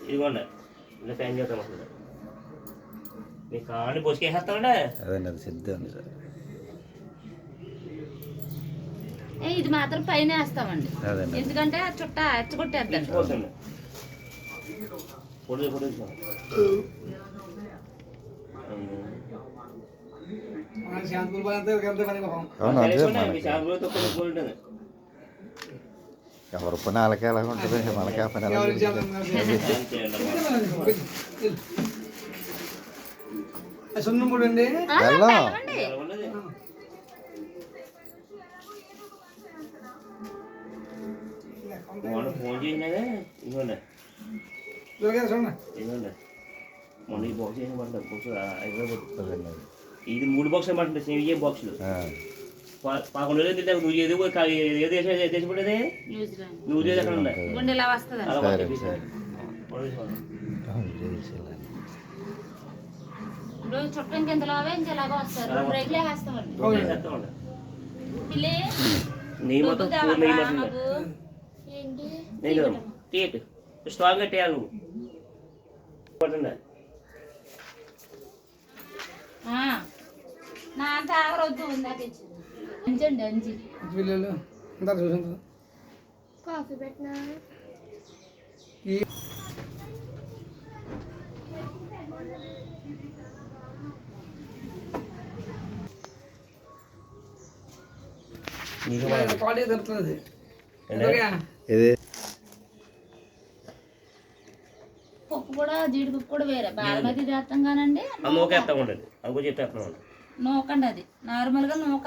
ఇదిగోండి ఇలా ఫ్యాన్ చేద్దాం అసలు మీకు కావాలని పోసుకేసేస్తామండి. అదండి అది సిద్ధం ఉంది సార్. ఇది మాత్రం పైన వేస్తామండి, ఎందుకంటే ఆ చుట్ట ఎచ్చగొట్టేద్దండి. ఎవరి పని వాళ్ళకి ఎలా ఉంటుంది, మనకి ఆ పని ఫోన్ చేసినాగా ఇదిగోండి ఇదిగోండి మొన్న ఈ బాక్స్ చేసిన బాక్స్ హైదరాబాద్ ఇది 3 బాక్స్ అనమాట. ఇవే బాక్సులు 11 రోజులు తింటే నువ్వు ఏదో దేశం పడేది న్యూజిలాండ్ అక్కడ ఉన్నాయి. చుట్టం కిందలో ఇంకెలాగో వస్తారు. బ్రేక్లే వేస్తామండి. నెయ్యి మొత్తం నెయ్యి టీట్ స్ట్రాంగ్ కట్టేయాలి నువ్వు పట్టండి. నా తాగరొద్దు ఉందాక అంచండి అంచి కాఫీ పెట్టినా పప్పు కూడా జీడిపప్పు కూడా వేరే బాస్మతి చేస్తాం కానండి. చెప్పేస్తాం నూకండి, అది నార్మల్గా నూక.